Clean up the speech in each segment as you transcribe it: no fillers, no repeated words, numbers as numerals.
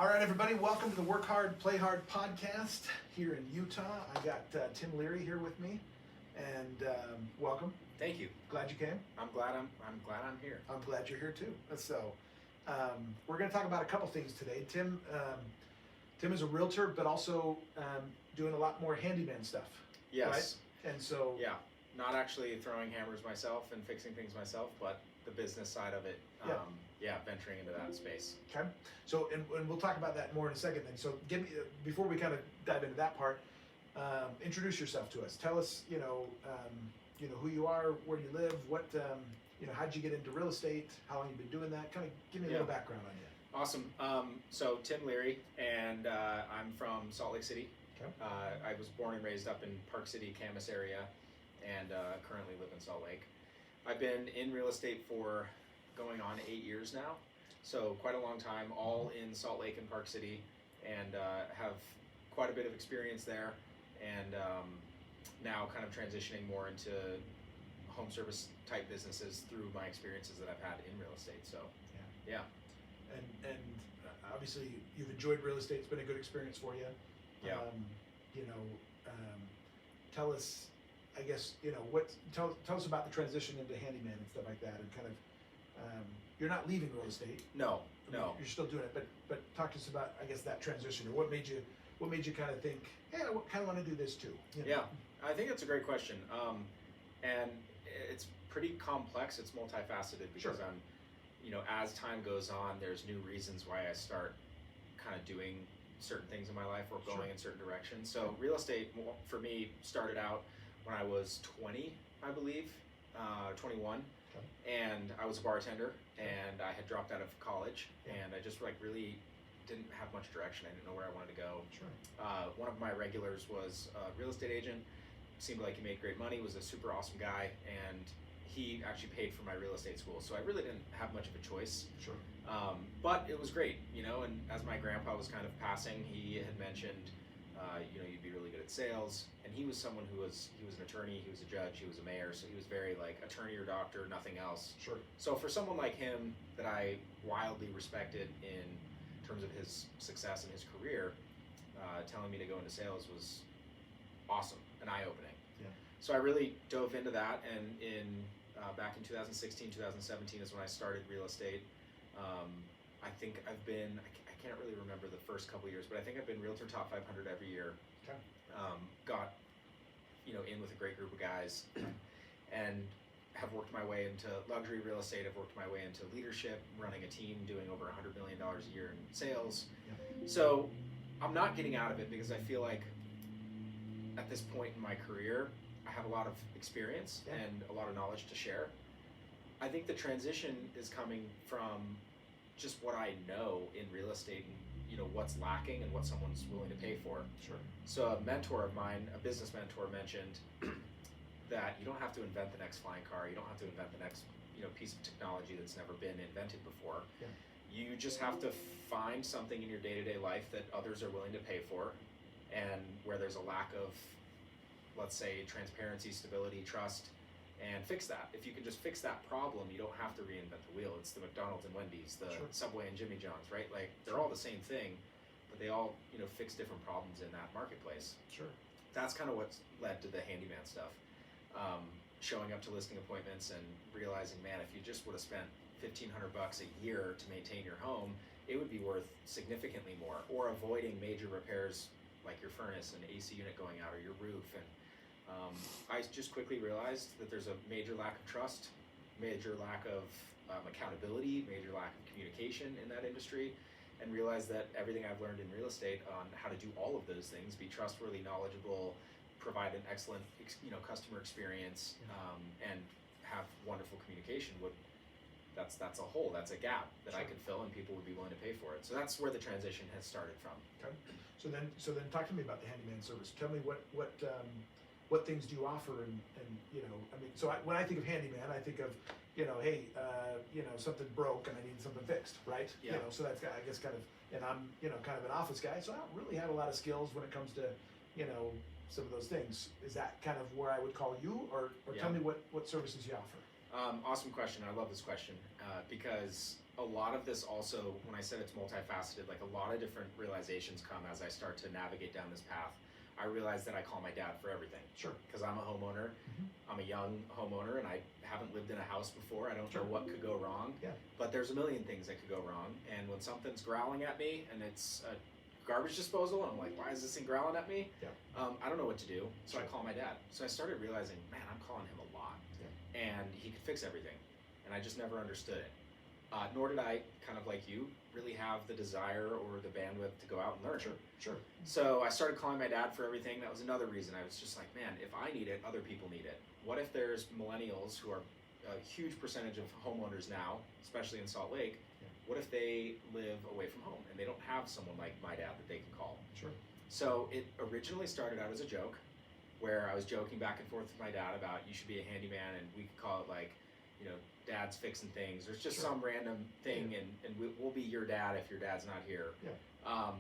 All right, everybody, welcome to the Work Hard, Play Hard podcast here in Utah. I got Tim Leary here with me, and welcome. Thank you. Glad you came. I'm glad I'm here. I'm glad you're here too. So, we're going to talk about a couple things today. Tim is a realtor, but also doing a lot more handyman stuff. Yes. Right? And so, yeah, not actually throwing hammers myself and fixing things myself, but the business side of it. Venturing into that space. Okay. So, and we'll talk about that more in a second. Then, so give me before we kind of dive into that part. Introduce yourself to us. Tell us, who you are, where you live, what, how'd you get into real estate, how long you've been doing that. Kind of give me a little background on you. Awesome. So Tim Leary, and I'm from Salt Lake City. Okay. I was born and raised up in Park City, Camas area, and currently live in Salt Lake. I've been in real estate for going on 8 years now, so quite a long time, all in Salt Lake and Park City, and have quite a bit of experience there, and now kind of transitioning more into home service type businesses through my experiences that I've had in real estate. So yeah. And obviously you've enjoyed real estate. It's been a good experience for you. Yeah. Tell us, I guess, tell us about the transition into handyman and stuff like that, and kind of, you're not leaving real estate. No. You're still doing it, but talk to us about, I guess, that transition, or what made you kind of think, hey, I kind of want to do this too. Yeah, I think that's a great question, and it's pretty complex. It's multifaceted because I'm, as time goes on, there's new reasons why I start kind of doing certain things in my life or going in certain directions. So real estate for me started out when I was 20, I believe, 21. And I was a bartender, and I had dropped out of college, and I just really didn't have much direction. I didn't know where I wanted to go. Sure. One of my regulars was a real estate agent. Seemed like he made great money, was a super awesome guy, and he actually paid for my real estate school. So I really didn't have much of a choice. Sure. But it was great, and as my grandpa was kind of passing, he had mentioned, you'd be really good at sales. And he was someone he was an attorney, he was a judge, he was a mayor, so he was very like attorney or doctor, nothing else. Sure. So for someone like him that I wildly respected in terms of his success in his career, telling me to go into sales was awesome and eye-opening. Yeah. So I really dove into that, and back in 2016, 2017 is when I started real estate. I think I've been, I can't really remember the first couple years, but I think I've been Realtor Top 500 every year. Okay. Got, in with a great group of guys, and have worked my way into luxury real estate. I've worked my way into leadership, running a team, doing over $100 million a year in sales. Yeah. So I'm not getting out of it because I feel like at this point in my career, I have a lot of experience and a lot of knowledge to share. I think the transition is coming from just what I know in real estate and what's lacking and what someone's willing to pay for. Sure. So a mentor of mine, a business mentor, mentioned that you don't have to invent the next flying car. You don't have to invent the next piece of technology that's never been invented before. Yeah. You just have to find something in your day-to-day life that others are willing to pay for, and where there's a lack of, let's say, transparency, stability, trust, and fix that. If you can just fix that problem, you don't have to reinvent the wheel. It's the McDonald's and Wendy's, the Subway and Jimmy John's, right? Like, they're all the same thing, but they all, fix different problems in that marketplace. Sure. That's kind of what's led to the handyman stuff. Showing up to listing appointments and realizing, man, if you just would have spent $1,500 a year to maintain your home, it would be worth significantly more. Or avoiding major repairs like your furnace and AC unit going out, or your roof. And I just quickly realized that there's a major lack of trust, major lack of accountability, major lack of communication in that industry, and realized that everything I've learned in real estate on how to do all of those things, be trustworthy, knowledgeable, provide an excellent customer experience, and have wonderful communication, that's a hole, that's a gap that I could fill, and people would be willing to pay for it. So that's where the transition has started from. Okay. So then talk to me about the handyman service. Tell me what things do you offer, and when I think of handyman, I think of hey, something broke and I need something fixed, right? Yeah. So that's, I guess, kind of, and I'm kind of an office guy, so I don't really have a lot of skills when it comes to some of those things. Is that kind of where I would call you, or tell me what services you offer? Awesome question. I love this question because a lot of this also, when I said it's multifaceted, like a lot of different realizations come as I start to navigate down this path. I realize that I call my dad for everything. Sure. Because I'm a homeowner. I'm a young homeowner and I haven't lived in a house before. I don't know what could go wrong. Yeah. But there's a million things that could go wrong. And when something's growling at me and it's a garbage disposal, and I'm like, why is this thing growling at me? Yeah. I don't know what to do. So I call my dad. So I started realizing, man, I'm calling him a lot. Yeah. And he could fix everything. And I just never understood it. Nor did I, kind of like you, really have the desire or the bandwidth to go out and learn. Sure. So I started calling my dad for everything. That was another reason. I was just like, man, if I need it, other people need it. What if there's millennials who are a huge percentage of homeowners now, especially in Salt Lake, what if they live away from home and they don't have someone like my dad that they can call? Sure. So it originally started out as a joke, where I was joking back and forth with my dad about you should be a handyman, and we could call it like, you know, dad's fixing things. There's just some random thing, and we'll be your dad if your dad's not here. Yeah.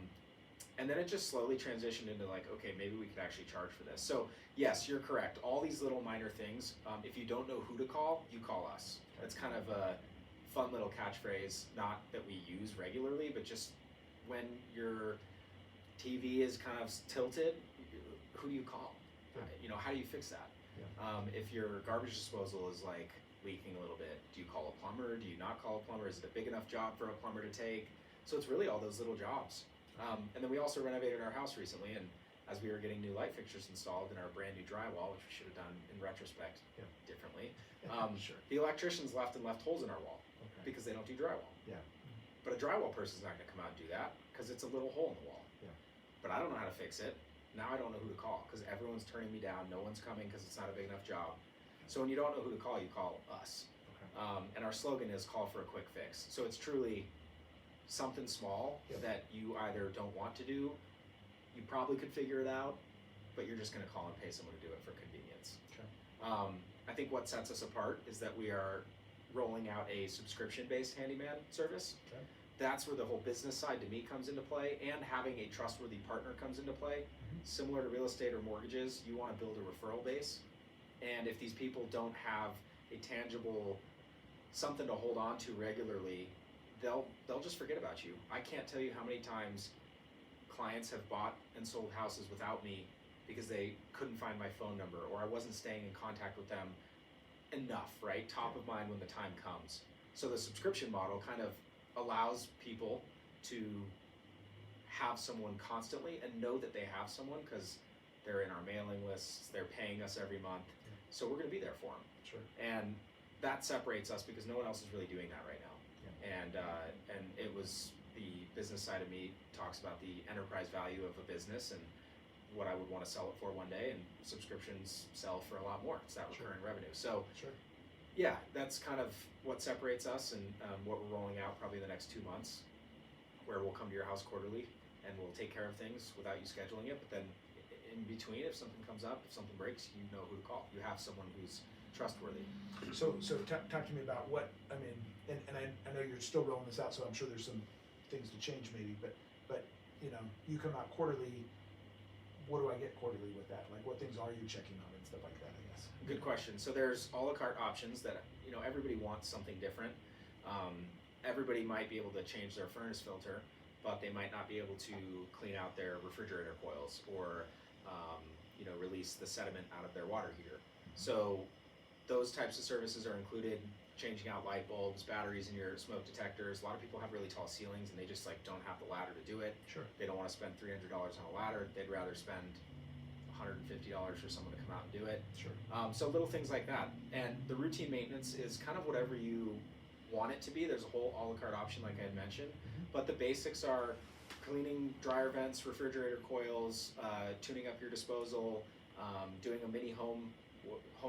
And then it just slowly transitioned into like, okay, maybe we could actually charge for this. So yes, you're correct. All these little minor things, if you don't know who to call, you call us. That's kind of a fun little catchphrase, not that we use regularly, but just when your TV is kind of tilted, who do you call? Yeah. You know, how do you fix that? Yeah. If your garbage disposal is like leaking a little bit, do you call a plumber? Do you not call a plumber? Is it a big enough job for a plumber to take? So it's really all those little jobs. And then we also renovated our house recently, and as we were getting new light fixtures installed in our brand new drywall, which we should have done in retrospect differently, Sure. the electricians left holes in our wall because they don't do drywall. Yeah. But a drywall person's not going to come out and do that because it's a little hole in the wall. Yeah. But I don't know how to fix it. Now I don't know who to call because everyone's turning me down. No one's coming because it's not a big enough job. So when you don't know who to call, you call us. Okay. And our slogan is call for a quick fix. So it's truly something small that you either don't want to do, you probably could figure it out, but you're just going to call and pay someone to do it for convenience. Okay. I think what sets us apart is that we are rolling out a subscription-based handyman service. Okay. That's where the whole business side to me comes into play, and having a trustworthy partner comes into play. Similar to real estate or mortgages, you want to build a referral base. And if these people don't have a tangible something to hold on to regularly, they'll just forget about you. I can't tell you how many times clients have bought and sold houses without me because they couldn't find my phone number, or I wasn't staying in contact with them enough, right? Top of mind when the time comes. So the subscription model kind of allows people to have someone constantly and know that they have someone because they're in our mailing lists, they're paying us every month. So we're going to be there for them. Sure. And that separates us because no one else is really doing that right now. Yeah. And it was the business side of me talks about the enterprise value of a business and what I would want to sell it for one day, and subscriptions sell for a lot more. It's that recurring revenue. So yeah, that's kind of what separates us, and what we're rolling out probably the next 2 months, where we'll come to your house quarterly and we'll take care of things without you scheduling it. But then in between, if something comes up, if something breaks, you know who to call. You have someone who's trustworthy. So talk to me about what, I mean, and I know you're still rolling this out, so I'm sure there's some things to change maybe, but you know, you come out quarterly. What do I get quarterly with that? Like, what things are you checking on and stuff like that, I guess? Good question. So there's a la carte options that, you know, everybody wants something different. Everybody might be able to change their furnace filter, but they might not be able to clean out their refrigerator coils or, you know, release the sediment out of their water heater. So those types of services are included. Changing out light bulbs, batteries in your smoke detectors. A lot of people have really tall ceilings and they just like don't have the ladder to do it. Sure. They don't want to spend $300 on a ladder. They'd rather spend $150 for someone to come out and do it. Sure. So little things like that. And the routine maintenance is kind of whatever you want it to be. There's a whole a la carte option like I had mentioned, but the basics are cleaning dryer vents, refrigerator coils, tuning up your disposal, doing a mini home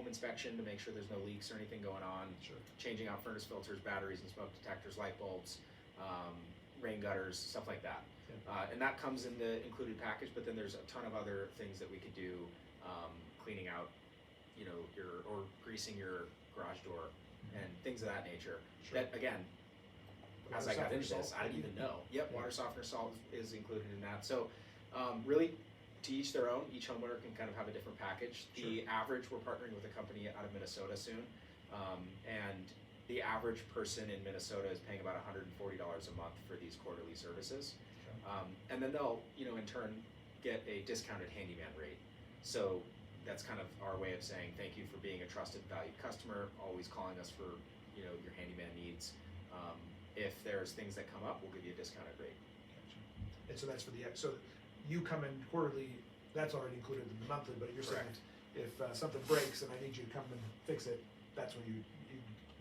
inspection to make sure there's no leaks or anything going on. Sure. Changing out furnace filters, batteries and smoke detectors, light bulbs, rain gutters, stuff like that. Yeah. And that comes in the included package, but then there's a ton of other things that we could do, cleaning out, you know, or greasing your garage door and things of that nature. Sure. That again, as I got into this, I didn't even know. Yep, water softener salt is included in that. So really, to each their own. Each homeowner can kind of have a different package. The average, we're partnering with a company out of Minnesota soon, and The average person in Minnesota is paying about $140 a month for these quarterly services. And then they'll, in turn, get a discounted handyman rate. So that's kind of our way of saying thank you for being a trusted, valued customer, always calling us for, your handyman needs. If there's things that come up, we'll give you a discounted rate. And so that's for so you come in quarterly, that's already included in the monthly, but you're saying if something breaks and I need you to come and fix it, that's when you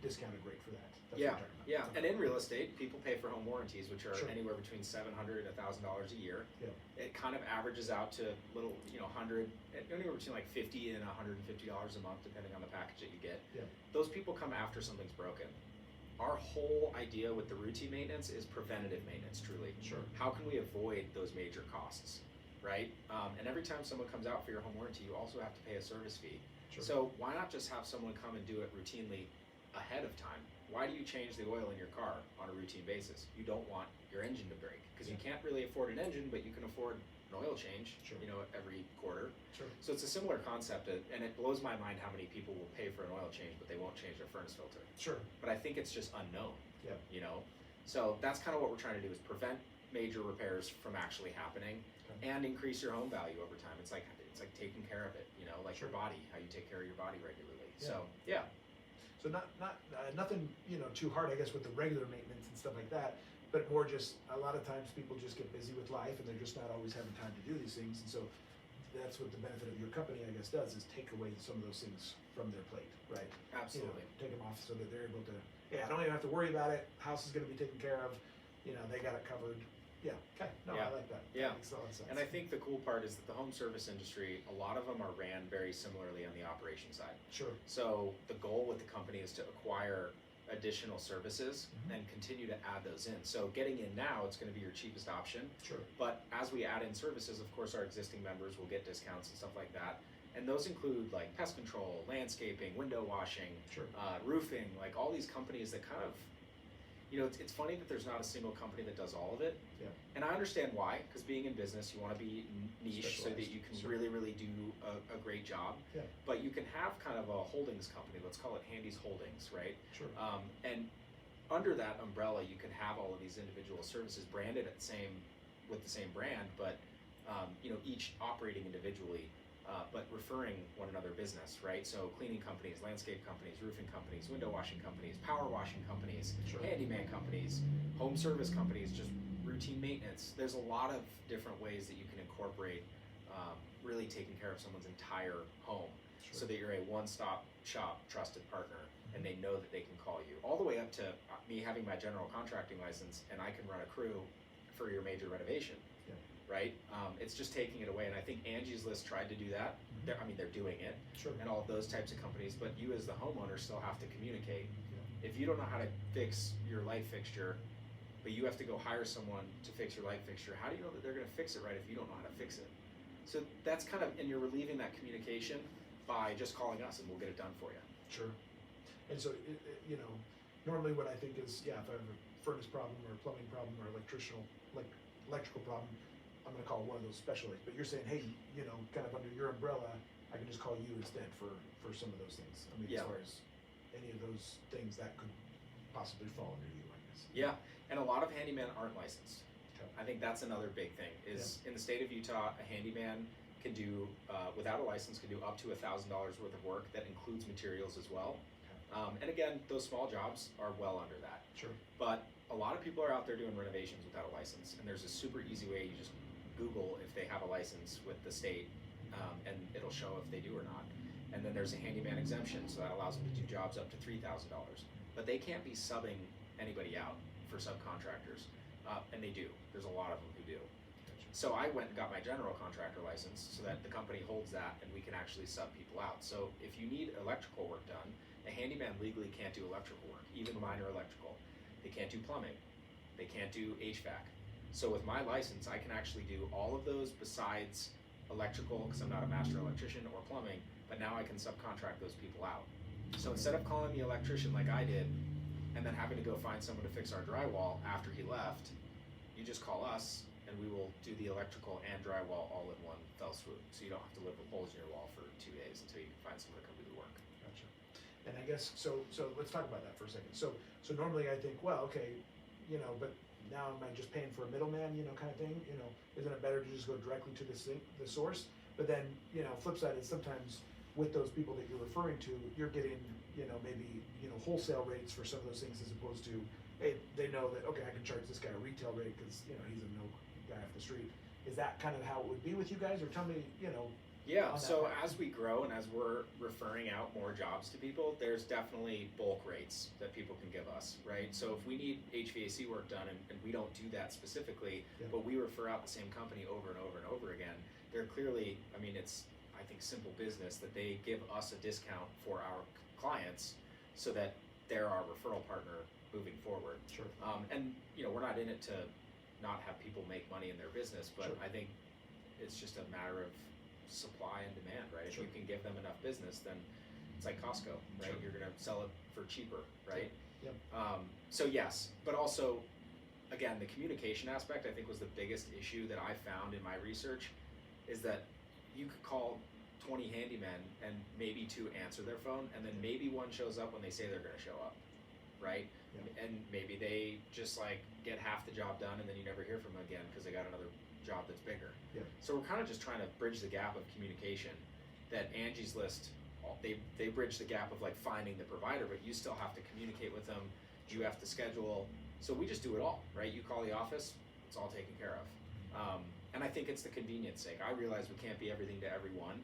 discounted rate for that. That's what you're talking about. Yeah. And in real estate, people pay for home warranties, which are anywhere between $700 and $1,000 a year. Yeah. It kind of averages out to little, 100, anywhere between like $50 and $150 a month, depending on the package that you get. Yeah. Those people come after something's broken. Our whole idea with the routine maintenance is preventative maintenance, truly. Sure. How can we avoid those major costs, right? And every time someone comes out for your home warranty, you also have to pay a service fee. Sure. So why not just have someone come and do it routinely ahead of time? Why do you change the oil in your car on a routine basis? You don't want your engine to break because you can't really afford an engine, but you can afford an oil change, every quarter. Sure. So it's a similar concept, and it blows my mind how many people will pay for an oil change, but they won't change their furnace filter. Sure. But I think it's just unknown. Yeah. So that's kind of what we're trying to do is prevent major repairs from actually happening and increase your home value over time. It's like taking care of it, like your body, how you take care of your body regularly. Yeah. So yeah. So not nothing too hard, I guess, with the regular maintenance and stuff like that, but more just a lot of times people just get busy with life and they're just not always having time to do these things, and so that's what the benefit of your company, I guess, does is take away some of those things from their plate, right? Absolutely. Take them off so that they're able to. I don't even have to worry about it. House is going to be taken care of. They got it covered. Yeah. Okay. No, I like that. Yeah. That makes a lot of sense. And I think the cool part is that the home service industry, a lot of them are ran very similarly on the operation side. Sure. So the goal with the company is to acquire additional services and continue to add those in. So getting in now, it's going to be your cheapest option. Sure. But as we add in services, of course, our existing members will get discounts and stuff like that. And those include like pest control, landscaping, window washing, roofing, like all these companies that kind of, it's funny that there's not a single company that does all of it. Yeah. And I understand why, because being in business, you want to be niche so that you can really, really do a great job. Yeah. But you can have kind of a holdings company, let's call it Handy's Holdings, right? Sure. And under that umbrella, you can have all of these individual services branded with the same brand, but each operating individually, but referring one another business, right? So cleaning companies, landscape companies, roofing companies, window washing companies, power washing companies, handyman companies, home service companies, just routine maintenance. There's a lot of different ways that you can incorporate really taking care of someone's entire home so that you're a one-stop shop trusted partner and they know that they can call you. All the way up to me having my general contracting license and I can run a crew for your major renovation. Right? It's just taking it away, and I think Angie's List tried to do that. They're doing it, and all of those types of companies. But you, as the homeowner, still have to communicate. If you don't know how to fix your light fixture, but you have to go hire someone to fix your light fixture, how do you know that they're going to fix it right if you don't know how to fix it? So that's kind of, and you're relieving that communication by just calling us, and we'll get it done for you. Sure. And so, normally what I think is, if I have a furnace problem or a plumbing problem or electrical problem, I'm going to call one of those specialists. But you're saying, hey, kind of under your umbrella, I can just call you instead for some of those things. As far as any of those things that could possibly fall under you, I guess. Yeah, and a lot of handymen aren't licensed. Okay. I think that's another big thing. In the state of Utah, a handyman can do, without a license, can do up to $1,000 worth of work. That includes materials as well. Okay. And again, those small jobs are well under that. Sure. But a lot of people are out there doing renovations without a license, and there's a super easy way. You just Google if they have a license with the state, and it'll show if they do or not. And then there's a handyman exemption, so that allows them to do jobs up to $3,000. But they can't be subbing anybody out for subcontractors, and they do. There's a lot of them who do. So I went and got my general contractor license so that the company holds that and we can actually sub people out. So if you need electrical work done, a handyman legally can't do electrical work, even minor electrical. They can't do plumbing. They can't do HVAC. So with my license, I can actually do all of those besides electrical, because I'm not a master electrician, or plumbing, but now I can subcontract those people out. So instead of calling the electrician like I did, and then having to go find someone to fix our drywall after he left, you just call us, and we will do the electrical and drywall all in one fell swoop. So you don't have to live with holes in your wall for 2 days until you can find someone to come do the work. Gotcha. And I guess, so let's talk about that for a second. So normally I think, well, okay, but now am I just paying for a middleman, kind of thing? Isn't it better to just go directly to the source? But then, flip side is sometimes with those people that you're referring to, you're getting, maybe, wholesale rates for some of those things as opposed to, hey, they know that, okay, I can charge this guy a retail rate because, he's a no guy off the street. Is that kind of how it would be with you guys? Or tell me, Yeah, so as we grow and as we're referring out more jobs to people, there's definitely bulk rates that people can give us, right? So if we need HVAC work done and we don't do that specifically, but we refer out the same company over and over and over again, they're clearly, it's, I think, simple business that they give us a discount for our clients so that they're our referral partner moving forward. Sure. And, we're not in it to not have people make money in their business, but Sure. I think it's just a matter of supply and demand, right? Sure. If you can give them enough business, then it's like Costco, right? Sure. You're going to sell it for cheaper, right? Yep. So yes, but also, again, the communication aspect I think was the biggest issue that I found in my research is that you could call 20 handymen and maybe 2 answer their phone, and then maybe 1 shows up when they say they're going to show up, right? Yep. And maybe they just like get half the job done and then you never hear from them again because they got another job that's bigger. Yeah. So we're kind of just trying to bridge the gap of communication. That Angie's List, they bridge the gap of like finding the provider, but you still have to communicate with them. You have to schedule. So we just do it all, right? You call the office, it's all taken care of. And I think it's the convenience sake. I realize we can't be everything to everyone,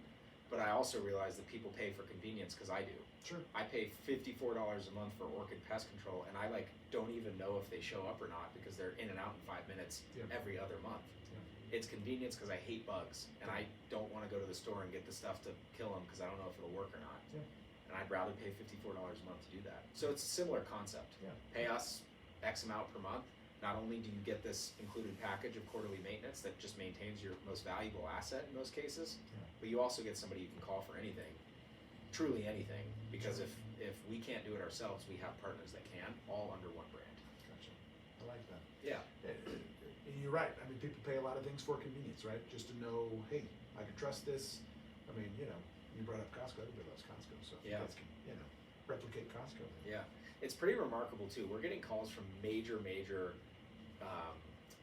but I also realize that people pay for convenience because I do. Sure. I pay $54 a month for Orchid Pest Control, and I don't even know if they show up or not because they're in and out in 5 minutes every other month. It's convenience because I hate bugs, and I don't want to go to the store and get the stuff to kill them because I don't know if it'll work or not. And I'd rather pay $54 a month to do that. So it's a similar concept. Pay us X amount per month. Not only do you get this included package of quarterly maintenance that just maintains your most valuable asset in most cases, but you also get somebody you can call for anything, truly anything, because if we can't do it ourselves, we have partners that can, all under one brand. Gotcha. I like that. Yeah. And you're right. People pay a lot of things for convenience, right? Just to know, hey, I can trust this. You brought up Costco. Everybody loves Costco, so if you guys can, replicate Costco. Yeah, it's pretty remarkable too. We're getting calls from major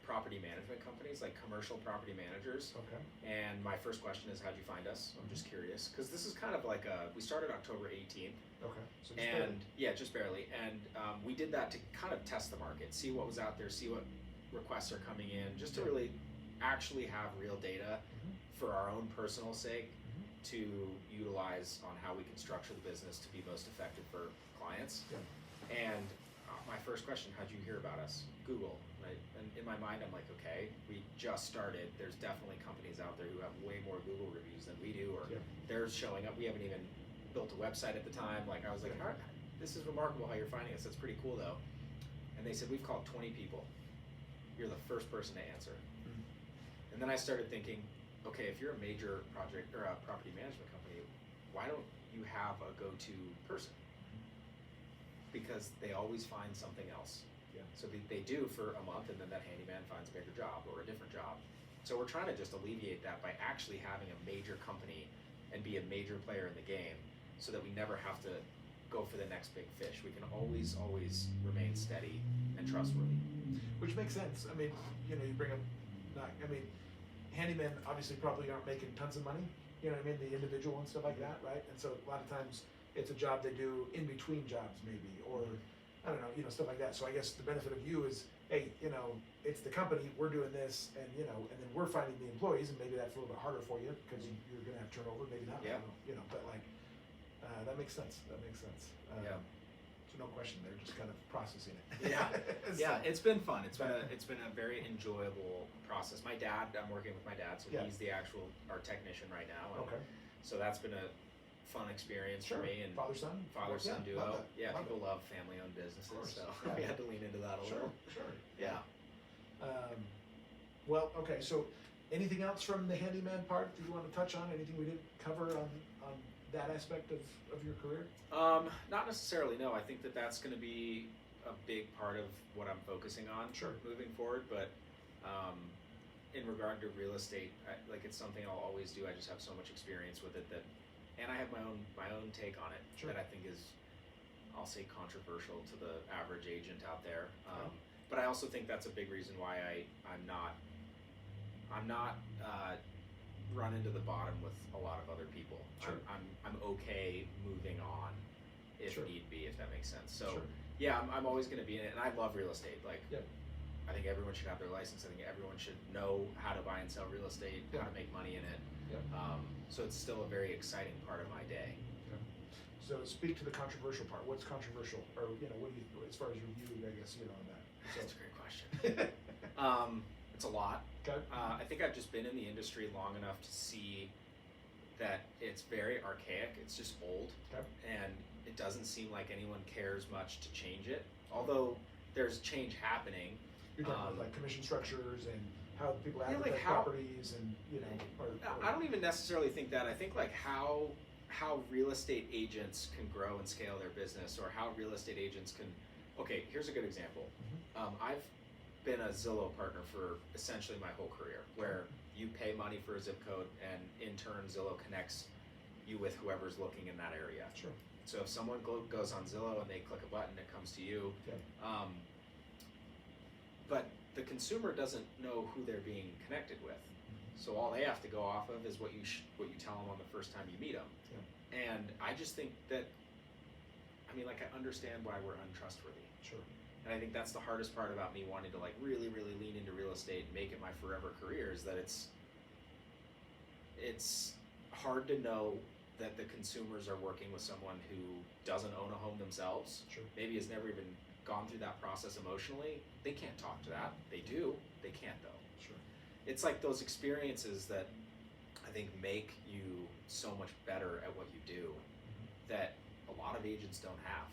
property management companies, like commercial property managers. Okay. And my first question is, how'd you find us? I'm just curious, because this is kind of like we started October 18th. Okay. So just barely. And we did that to kind of test the market, see what was out there, see what requests are coming in, just to really actually have real data for our own personal sake to utilize on how we can structure the business to be most effective for clients. And my first question, how'd you hear about us? Google. Right? And in my mind, I'm like, okay, we just started. There's definitely companies out there who have way more Google reviews than we do, or they're showing up. We haven't even built a website at the time. Like, I was like, this is remarkable how you're finding us. That's pretty cool, though. And they said, we've called 20 people. You're the first person to answer. And then I started thinking, okay, if you're a major project or a property management company, why don't you have a go-to person? Because they always find something else. So they do for a month, and then that handyman finds a bigger job or a different job. So we're trying to just alleviate that by actually having a major company and be a major player in the game, so that we never have to go for the next big fish. We can always remain steady and trustworthy. Which makes sense. You bring up, handymen obviously probably aren't making tons of money. The individual and stuff like that, right? And so a lot of times it's a job they do in between jobs, maybe, or I don't know, stuff like that. So I guess the benefit of you is, hey, it's the company, we're doing this, and and then we're finding the employees, and maybe that's a little bit harder for you because you're going to have turnover, maybe not. I don't know, but that makes sense. So no question, they're just kind of processing it. It's been fun. It's been a very enjoyable process. My dad, I'm working with my dad, so he's our technician right now. Okay. So that's been a fun experience for me, and father-son duo. People love family-owned businesses, so we had to lean into that a little. Well, okay. So, anything else from the handyman part that you want to touch on? Anything we didn't cover on that aspect of your career? Not necessarily. No, I think that's going to be a big part of what I'm focusing on moving forward. But in regard to real estate, it's something I'll always do. I just have so much experience with it and I have my own take on it that I think is I'll say controversial to the average agent out there. But I also think that's a big reason why I'm not run into the bottom with a lot of other people. Sure. I'm okay moving on if Sure. need be, if that makes sense. So Sure. yeah, I'm always going to be in it, and I love real estate. Like, Yep. I think everyone should have their license. I think everyone should know how to buy and sell real estate, Yeah. how to make money in it. Yep. So it's still a very exciting part of my day. So speak to the controversial part. What's controversial, or what do you, as far as your view, I guess, on that? That's a great question. It's a lot. Okay. I think I've just been in the industry long enough to see that it's very archaic. It's just old, Okay. and it doesn't seem like anyone cares much to change it. Although there's change happening. You're talking about like commission structures and how people Yeah, like advertise how- properties, and I don't even necessarily think that. I think like how real estate agents can grow and scale their business, or how real estate agents can. Okay, here's a good example. I've been a Zillow partner for essentially my whole career, where you pay money for a zip code, and in turn Zillow connects you with whoever's looking in that area. Sure. So if someone goes on Zillow and they click a button, it comes to you. Okay. But the consumer doesn't know who they're being connected with. So all they have to go off of is what you tell them on the first time you meet them. Yeah. And I just think that, I understand why we're untrustworthy. Sure. And I think that's the hardest part about me wanting to like really, really lean into real estate and make it my forever career, is that it's hard to know that the consumers are working with someone who doesn't own a home themselves. Sure. Maybe has never even gone through that process emotionally. They can't talk to that. They do. They can't though. Sure. It's like those experiences that I think make you so much better at what you do that a lot of agents don't have.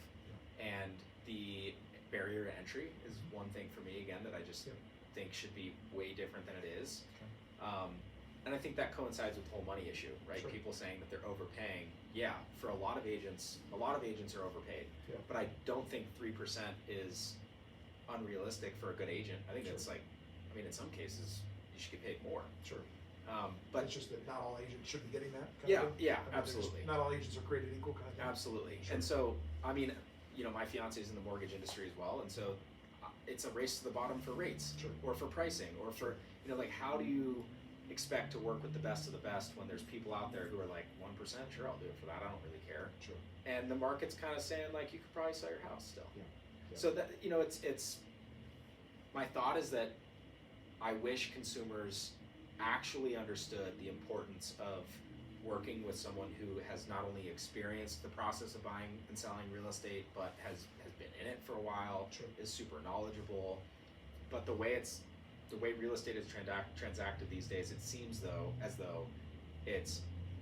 And the barrier to entry is one thing for me, again, that I just think should be way different than it is. Okay. And I think that coincides with the whole money issue, right? Sure. People saying that they're overpaying. Yeah, for a lot of agents are overpaid. Yeah. But I don't think 3% is unrealistic for a good agent. I think Sure. that's in some cases, you should get paid more. Sure. But it's just that not all agents should be getting that. Yeah, of thing. yeah, They're absolutely. not all agents are created equal, kind of thing. Absolutely. Sure. And so, my fiance is in the mortgage industry as well, and so it's a race to the bottom for rates, Sure. or for pricing, or for how do you expect to work with the best of the best when there's people out there who are like 1%? Sure, I'll do it for that. I don't really care. Sure. And the market's kind of saying like you could probably sell your house still. Yeah. Yeah. So that it's my thought is that I wish consumers actually understood the importance of working with someone who has not only experienced the process of buying and selling real estate, but has been in it for a while, Sure. is super knowledgeable. But the way real estate is transacted these days, it seems as though it's,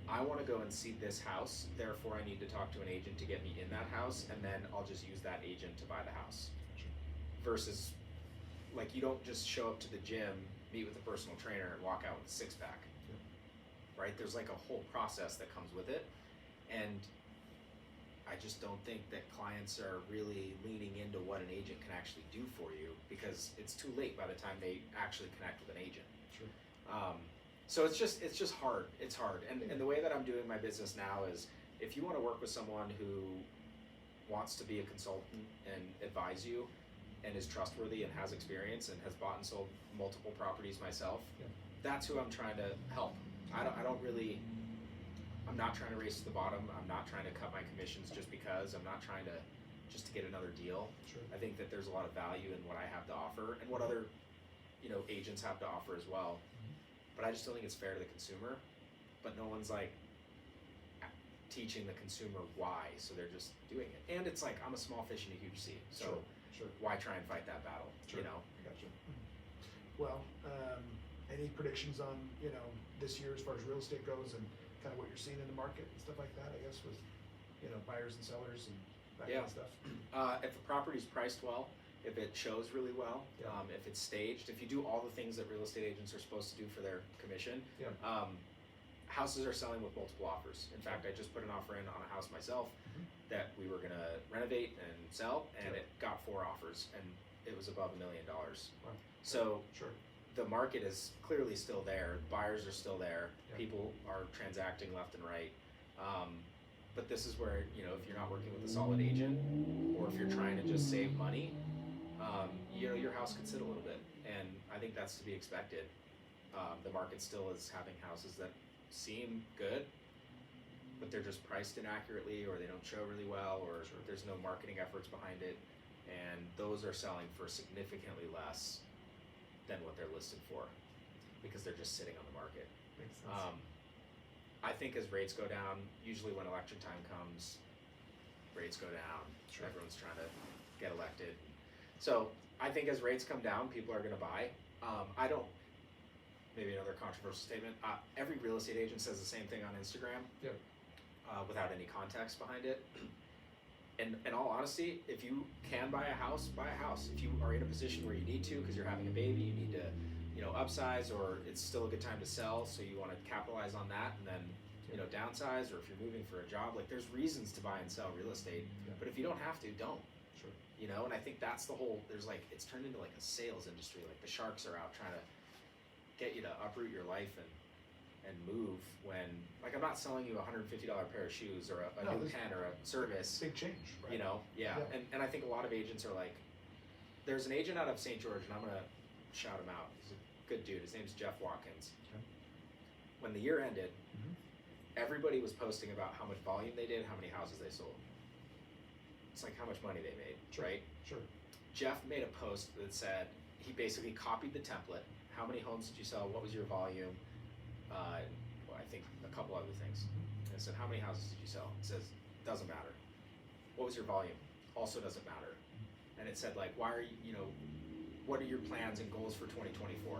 I want to go and see this house, therefore I need to talk to an agent to get me in that house, and then I'll just use that agent to buy the house. Sure. Versus, like, you don't just show up to the gym, meet with a personal trainer, and walk out with a six-pack. Right? There's like a whole process that comes with it, and I just don't think that clients are really leaning into what an agent can actually do for you, because it's too late by the time they actually connect with an agent. Sure. So it's just hard. It's hard, and the way that I'm doing my business now is, if you want to work with someone who wants to be a consultant and advise you, and is trustworthy and has experience and has bought and sold multiple properties myself, that's who I'm trying to help. I'm not trying to race to the bottom. I'm not trying to cut my commissions just because. I'm not trying to just to get another deal. Sure. I think that there's a lot of value in what I have to offer and what other, agents have to offer as well. But I just don't think it's fair to the consumer. But no one's like teaching the consumer why, so they're just doing it. And it's like, I'm a small fish in a huge sea. So Sure. why try and fight that battle? Sure. Gotcha. Well, any predictions on this year as far as real estate goes, and kind of what you're seeing in the market and stuff like that? I guess with buyers and sellers and that kind of stuff. If the property's priced well, if it shows really well, if it's staged, if you do all the things that real estate agents are supposed to do for their commission, houses are selling with multiple offers. In fact, I just put an offer in on a house myself that we were gonna renovate and sell, and it got 4 offers, and it was above $1 million. Wow. So Sure. the market is clearly still there. Buyers are still there. Yeah. People are transacting left and right. But this is where, if you're not working with a solid agent, or if you're trying to just save money, your house could sit a little bit, and I think that's to be expected. The market still is having houses that seem good, but they're just priced inaccurately, or they don't show really well, or there's no marketing efforts behind it, and those are selling for significantly less than what they're listed for, because they're just sitting on the market. Makes sense. I think as rates go down, usually when election time comes, rates go down. Sure. Everyone's trying to get elected. So I think as rates come down, people are going to buy. Maybe another controversial statement. Every real estate agent says the same thing on Instagram. Yep. Without any context behind it. And in all honesty, if you can buy a house, buy a house. If you are in a position where you need to, because you're having a baby, you need to, upsize, or it's still a good time to sell, so you want to capitalize on that and then, downsize, or if you're moving for a job, like there's reasons to buy and sell real estate. Yeah. But if you don't have to, don't. Sure. And I think that's the whole, it's turned into like a sales industry. Like the sharks are out trying to get you to uproot your life and move when, like, I'm not selling you a $150 pair of shoes or a new pen or a service. Big change, right? Yeah. And I think a lot of agents are like, there's an agent out of St. George, and I'm gonna shout him out. He's a good dude. His name's Jeff Watkins. Okay. When the year ended, Mm-hmm. everybody was posting about how much volume they did, how many houses they sold. It's like how much money they made, right? Sure. Jeff made a post that said, he basically copied the template. How many homes did you sell? What was your volume? I think a couple other things. And I said, how many houses did you sell? It says, doesn't matter. What was your volume? Also doesn't matter. And it said, like, why are you, what are your plans and goals for 2024?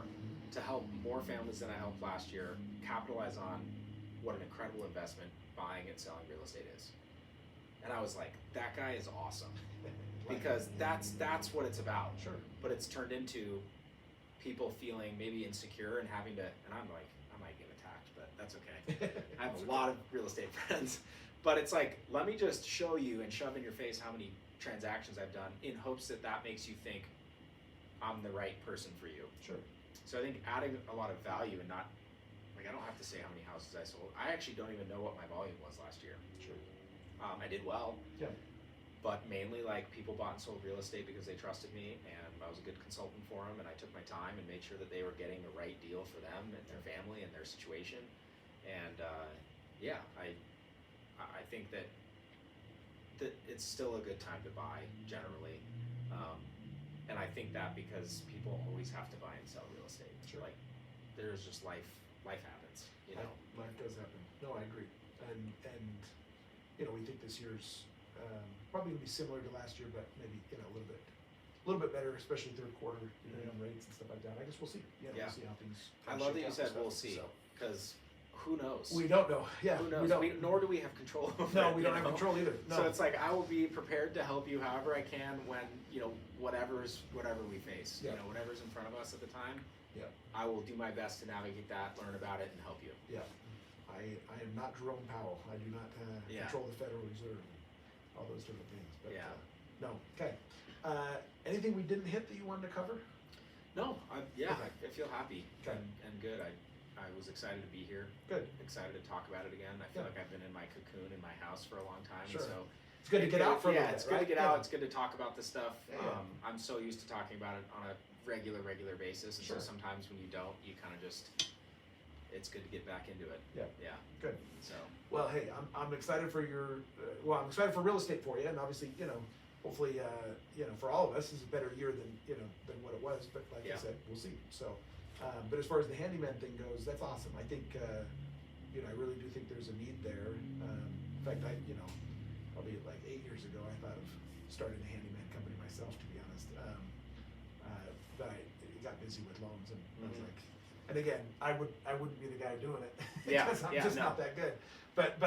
To help more families than I helped last year capitalize on what an incredible investment buying and selling real estate is. And I was like, that guy is awesome. Because that's what it's about. Sure. But it's turned into people feeling maybe insecure and having to, and I'm like, I might get attacked, but that's okay. I have a lot of real estate friends, but it's like, let me just show you and shove in your face how many transactions I've done in hopes that makes you think I'm the right person for you. Sure. So I think adding a lot of value and not, like, I don't have to say how many houses I sold. I actually don't even know what my volume was last year. Sure. I did well. Yeah. But mainly, like, people bought and sold real estate because they trusted me, and I was a good consultant for them, and I took my time and made sure that they were getting the right deal for them and their family and their situation. And I think that it's still a good time to buy generally, and I think that because people always have to buy and sell real estate. Sure. Like, there's just life happens. Life does happen. No, I agree. And we think this year's probably gonna be similar to last year, but maybe a little bit better, especially third quarter, depending on rates and stuff like that. I guess we'll see. We'll see how things. I love that you said we'll see, because who knows? We don't know. Yeah, who knows? Nor do we have control over it. No, we don't have control either. No. So it's like, I will be prepared to help you however I can when whatever we face. Yeah. Whatever's in front of us at the time. Yeah. I will do my best to navigate that, learn about it, and help you. Yeah. I am not Jerome Powell. I do not control the Federal Reserve and all those different things. But, no. Okay. Anything we didn't hit that you wanted to cover? No. Okay. I feel happy Okay. and good. I was excited to be here. Good. Excited to talk about it again. I feel like I've been in my cocoon in my house for a long time. Sure. So it's good to get out for a little bit, it's good right? to get out. It's good to talk about this stuff. Yeah. I'm so used to talking about it on a regular basis. And Sure. so sometimes when you don't, you kind of just, it's good to get back into it. Yeah. Yeah. Good. So. Well, hey, I'm excited for your. I'm excited for real estate for you, and obviously, hopefully, for all of us, is a better year than what it was. But like I said, we'll see. So, but as far as the handyman thing goes, that's awesome. I think, I really do think there's a need there. In fact, probably like 8 years ago, I thought of starting a handyman company myself, to be honest. But I got busy with loans, and I was like, and again, I wouldn't be the guy doing it because I'm just not that good. But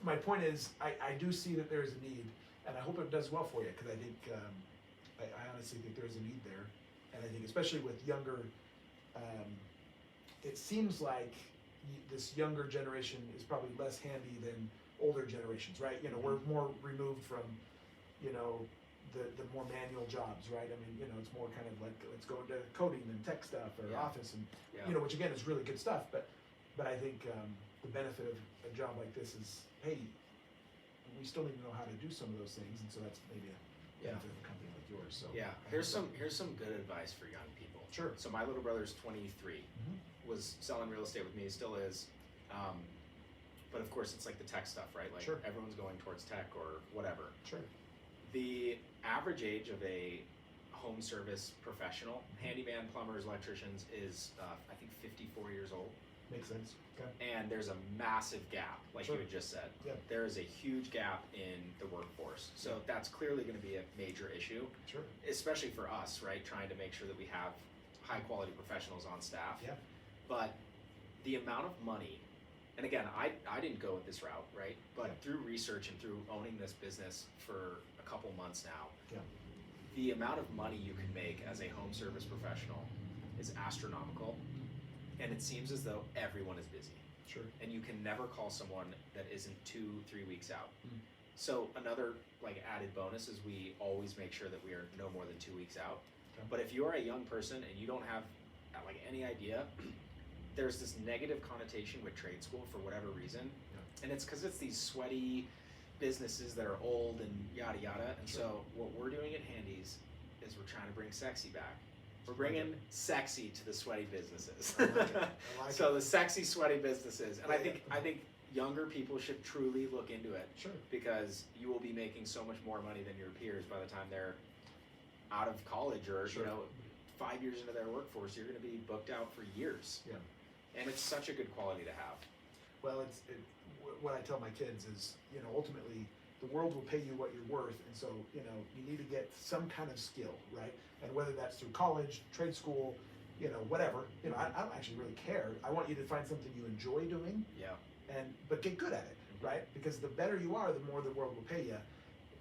my point is, I do see that there's a need, and I hope it does well for you, because I think I honestly think there's a need there, and I think especially with younger, it seems like this younger generation is probably less handy than older generations, right? We're more removed from, the more manual jobs, right? I mean, it's more kind of like, let's go into coding and tech stuff or office, and which again is really good stuff. But I think the benefit of a job like this is, hey, we still need to know how to do some of those things, and so that's maybe a Yeah. benefit of a company like yours. So Yeah, I here's hope some good advice for young people. Sure. So my little brother's 23, Mhm. was selling real estate with me, still is. But of course, it's like the tech stuff, right? Like Sure. everyone's going towards tech or whatever. Sure. The average age of a home service professional, handyman, plumbers, electricians, is I think 54 years old. Makes sense. Okay. And there's a massive gap, like Sure. you had just said. Yeah. There is a huge gap in the workforce. So that's clearly going to be a major issue, Sure. especially for us, right? Trying to make sure that we have high quality professionals on staff. Yeah. But the amount of money, and again, I didn't go with this route, right? But Yeah. through research and through owning this business for a couple months now, Yeah. the amount of money you can make as a home service professional is astronomical. And it seems as though everyone is busy. Sure. And you can never call someone that isn't 2-3 weeks out. Mm. So another like added bonus is we always make sure that we are no more than 2 weeks out. Okay. But if you're a young person and you don't have like any idea, there's this negative connotation with trade school for whatever reason. Yeah. And it's because it's these sweaty businesses that are old and yada yada. And Sure. so what we're doing at Handy's is we're trying to bring sexy back. We're bringing sexy to the sweaty businesses. I like it. I like So it. the sexy sweaty businesses, and Yeah. I think younger people should truly look into it, Sure. because you will be making so much more money than your peers by the time they're out of college or Sure. 5 years into their workforce. You're going to be booked out for years. Yeah. And it's such a good quality to have. Well, what I tell my kids is, ultimately the world will pay you what you're worth, and so you need to get some kind of skill, right? And whether that's through college, trade school, whatever. I don't actually really care. I want you to find something you enjoy doing, Yeah. but get good at it, Mhm. right? Because the better you are, the more the world will pay you.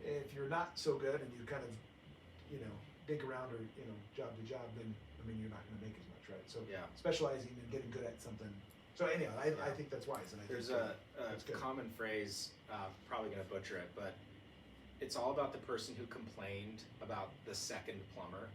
If you're not so good and you kind of, dig around or job to job, then you're not going to make as much, right? So Yeah. specializing and getting good at something. So anyhow, I Yeah. think that's wise, and I There's think a that's good. common phrase, probably going to butcher it, but it's all about the person who complained about the second plumber.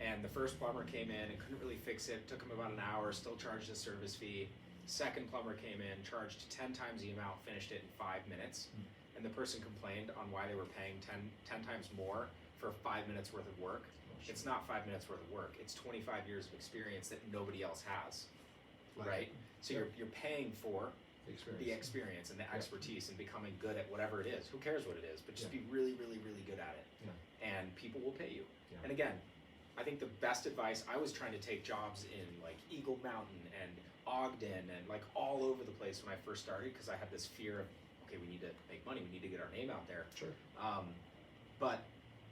And the first plumber came in and couldn't really fix it, took him about an hour, still charged a service fee. Second plumber came in, charged 10 times the amount, finished it in 5 minutes. And the person complained on why they were paying 10 times more for 5 minutes worth of work. Sure. It's not 5 minutes worth of work. It's 25 years of experience that nobody else has, right? So Yeah. you're paying for Experience. the experience and the Yeah. expertise and becoming good at whatever it is. Who cares what it is, but just Yeah. be really, really, really good at it. Yeah. And people will pay you. Yeah. And again, I think the best advice, I was trying to take jobs in like Eagle Mountain and Ogden and like all over the place when I first started, because I had this fear of, okay, we need to make money, we need to get our name out there. Sure. But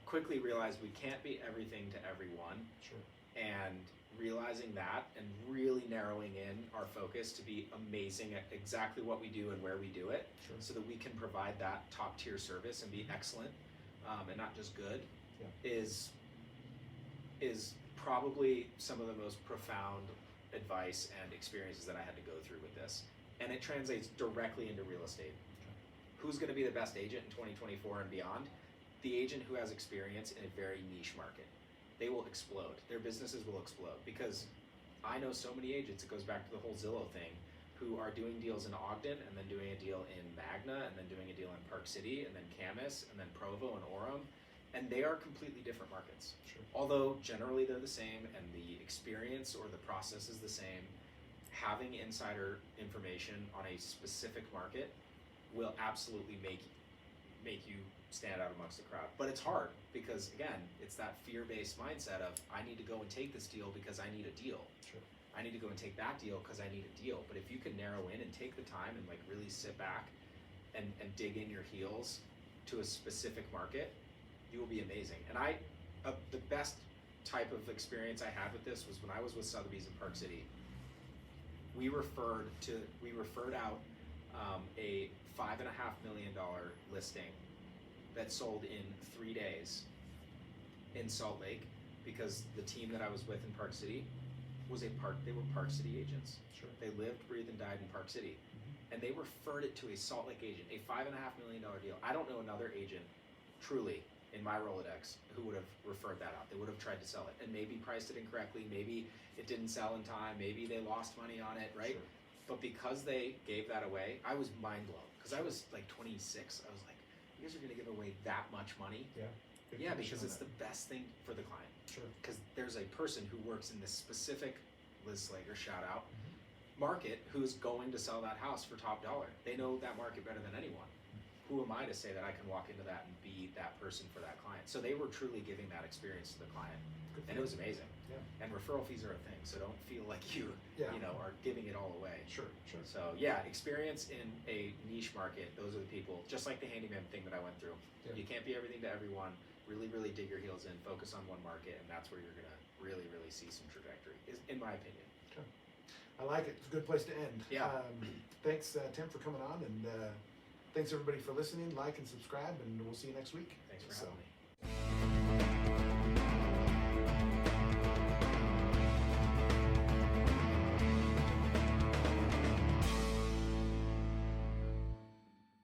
quickly realized we can't be everything to everyone, Sure. and realizing that and really narrowing in our focus to be amazing at exactly what we do and where we do it, Sure. so that we can provide that top tier service and be excellent, and not just good, Yeah. is probably some of the most profound advice and experiences that I had to go through with this. And it translates directly into real estate. Who's going to be the best agent in 2024 and beyond? The agent who has experience in a very niche market. They will explode. Their businesses will explode, because I know so many agents, it goes back to the whole Zillow thing, who are doing deals in Ogden and then doing a deal in Magna and then doing a deal in Park City and then Camas and then Provo and Orem. And they are completely different markets. Sure. Although generally they're the same and the experience or the process is the same, having insider information on a specific market will absolutely make you stand out amongst the crowd. But it's hard, because again, it's that fear-based mindset of, I need to go and take this deal because I need a deal. Sure. I need to go and take that deal because I need a deal. But if you can narrow in and take the time and like really sit back and dig in your heels to a specific market, you will be amazing. And the best type of experience I had with this was when I was with Sotheby's in Park City. We referred out a $5.5 million listing that sold in 3 days in Salt Lake, because the team that I was with in Park City they were Park City agents. Sure. They lived, breathed, and died in Park City. And they referred it to a Salt Lake agent, a $5.5 million deal. I don't know another agent, truly, in my Rolodex, who would have referred that out. They would have tried to sell it and maybe priced it incorrectly. Maybe it didn't sell in time. Maybe they lost money on it, right? Sure. But because they gave that away, I was mind blown, because I was like 26. I was like, you guys are going to give away that much money? Yeah. Good Yeah, commission because on it's that. the best thing for the client. Sure. Because there's a person who works in this specific, Liz Slager, shout out, Mm-hmm. market who's going to sell that house for top dollar. They know that market better than anyone. Who am I to say that I can walk into that and be that person for that client? So they were truly giving that experience to the client, Good for and it you. was amazing. Yeah. And referral fees are a thing, so don't feel like you Yeah. are giving it all away. Sure. Sure. So yeah, experience in a niche market. Those are the people. Just like the handyman thing that I went through. Yeah. You can't be everything to everyone. Really, really dig your heels in. Focus on one market, and that's where you're gonna really, really see some trajectory. Is in my opinion. I like it. It's a good place to end. Yeah. Thanks, Tim, for coming on, and thanks everybody for listening. Like and subscribe, and we'll see you next week. Thanks for So- having me.